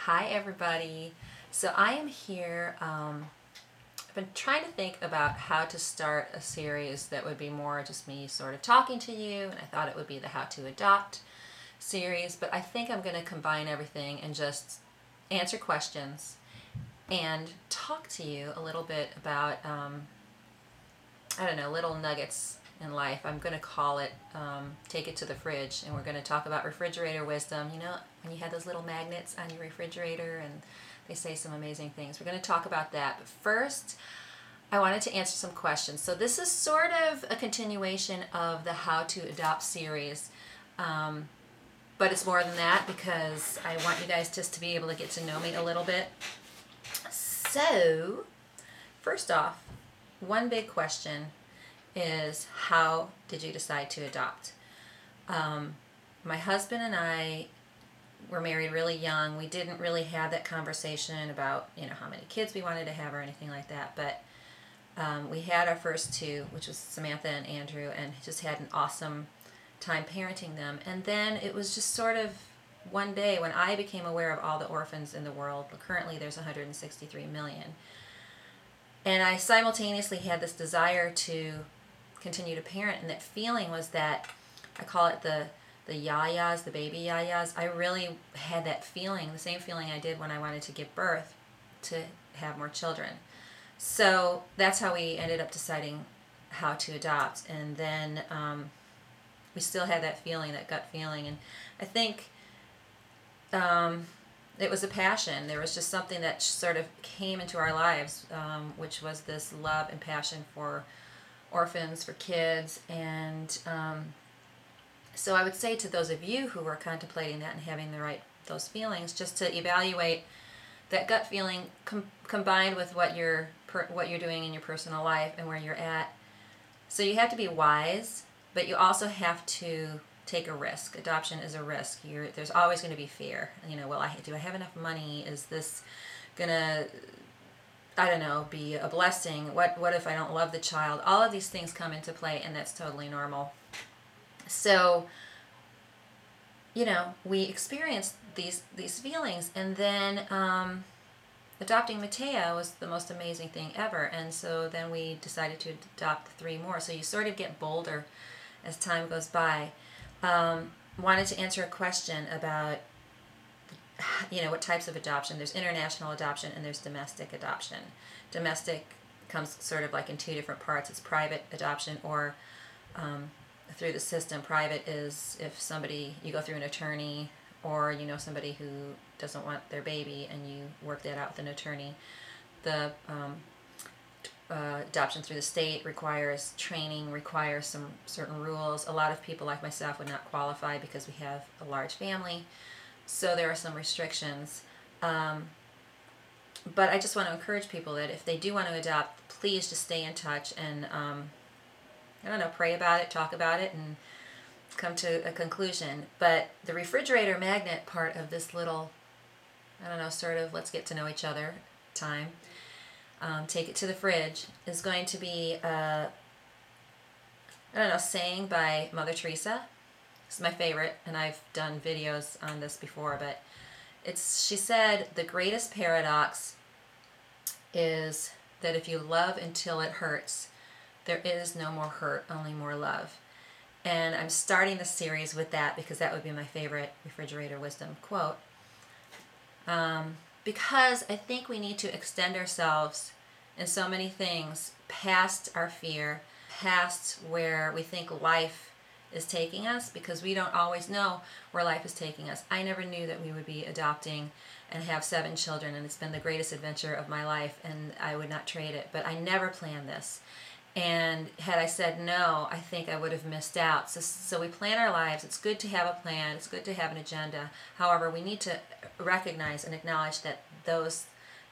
Hi everybody. So I am here, I've been trying to think about how to start a series that would be more just me sort of talking to you, and I thought it would be the How to Adopt series, but I think I'm going to combine everything and just answer questions and talk to you a little bit about, I don't know, little nuggets in life. I'm going to call it Take It to the Fridge, and we're going to talk about refrigerator wisdom. You know, when you have those little magnets on your refrigerator and they say some amazing things. We're going to talk about that. But first, I wanted to answer some questions. So this is sort of a continuation of the How to Adopt series. But it's more than that because I want you guys just to be able to get to know me a little bit. So, first off, one big question is, how did you decide to adopt? My husband and I were married really young. We didn't really have that conversation about, how many kids we wanted to have or anything like that. But we had our first two, which was Samantha and Andrew, and just had an awesome time parenting them. And then it was just sort of one day when I became aware of all the orphans in the world. Currently there's 163 million. And I simultaneously had this desire to continue to parent, and that feeling was that, I call it the yayas, the baby yayas. I really had that feeling, the same feeling I did when I wanted to give birth, to have more children. So that's how we ended up deciding how to adopt. And then we still had that feeling, that gut feeling. And I think it was a passion. There was just something that sort of came into our lives, which was this love and passion for orphans, for kids. And so I would say to those of you who are contemplating that and having those feelings, just to evaluate that gut feeling combined with what you're doing in your personal life and where you're at. So you have to be wise, but you also have to take a risk. Adoption is a risk. There's always going to be fear. Do I have enough money? Is this gonna, I don't know, be a blessing? What if I don't love the child? All of these things come into play, and that's totally normal. So, we experienced these feelings, and then adopting Mateo was the most amazing thing ever. And so then we decided to adopt 3 more. So you sort of get bolder as time goes by. Wanted to answer a question about, what types of adoption. There's international adoption and there's domestic adoption. Domestic comes sort of like in 2 different parts. It's private adoption or through the system. Private is if you go through an attorney, or somebody who doesn't want their baby and you work that out with an attorney. The adoption through the state requires training, requires some certain rules. A lot of people like myself would not qualify because we have a large family, so there are some restrictions. But I just want to encourage people that if they do want to adopt, please just stay in touch and pray about it, talk about it, and come to a conclusion. But the refrigerator magnet part of this little, sort of let's get to know each other time, Take It to the Fridge, is going to be saying by Mother Teresa. It's my favorite, and I've done videos on this before, but she said, the greatest paradox is that if you love until it hurts, there is no more hurt, only more love. And I'm starting the series with that because that would be my favorite refrigerator wisdom quote. Because I think we need to extend ourselves in so many things past our fear, past where we think life is taking us, because we don't always know where life is taking us. I never knew that we would be adopting and have 7 children, and it's been the greatest adventure of my life, and I would not trade it. But I never planned this. And had I said no, I think I would have missed out. So we plan our lives. It's good to have a plan. It's good to have an agenda. However, we need to recognize and acknowledge that those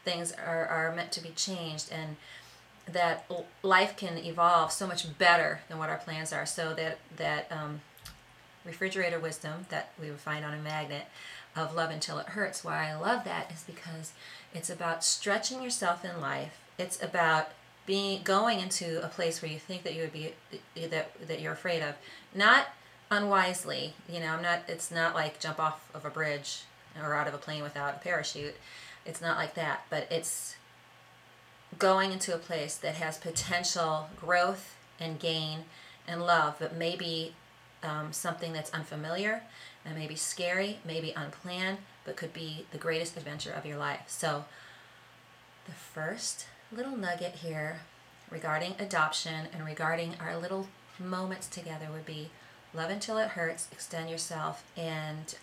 things are meant to be changed, and that life can evolve so much better than what our plans are. So that refrigerator wisdom that we would find on a magnet of love until it hurts, why I love that is because it's about stretching yourself in life. It's about going into a place where you think that you would be, that you're afraid of, not unwisely. It's not like jump off of a bridge or out of a plane without a parachute. It's not like that, but it's going into a place that has potential growth and gain and love, but maybe something that's unfamiliar and maybe scary, maybe unplanned, but could be the greatest adventure of your life. So the first little nugget here regarding adoption and regarding our little moments together would be love until it hurts, extend yourself, and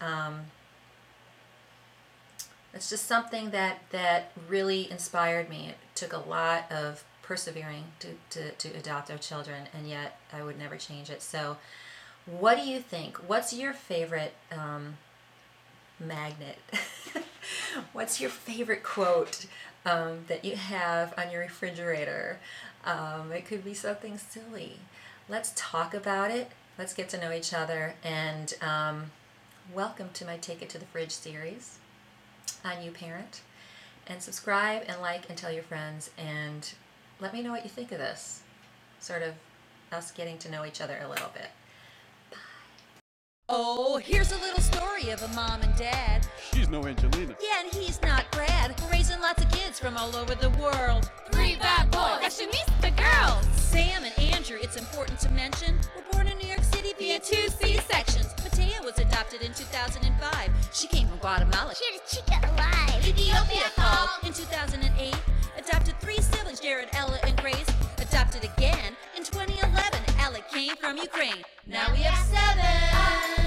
it's just something that really inspired me. It took a lot of persevering to adopt our children, and yet I would never change it. So what do you think? What's your favorite magnet? What's your favorite quote that you have on your refrigerator? It could be something silly. Let's talk about it. Let's get to know each other. And welcome to my Take It to the Fridge series on YouParent. And subscribe and like and tell your friends. And let me know what you think of this. Sort of us getting to know each other a little bit. Oh, here's a little story of a mom and dad. She's no Angelina. Yeah, and he's not Brad. Raising lots of kids from all over the world. 3 bad boys. Fashionista the girls. Sam and Andrew, it's important to mention, were born in New York City via 2 C-sections. Matea was adopted in 2005. She came from Guatemala. Here's Chica alive. Ethiopia called in 2008. Adopted 3 siblings, Jared, Ella, and Grace. Adopted again in 2011. Ella came from Ukraine. Now we have 7.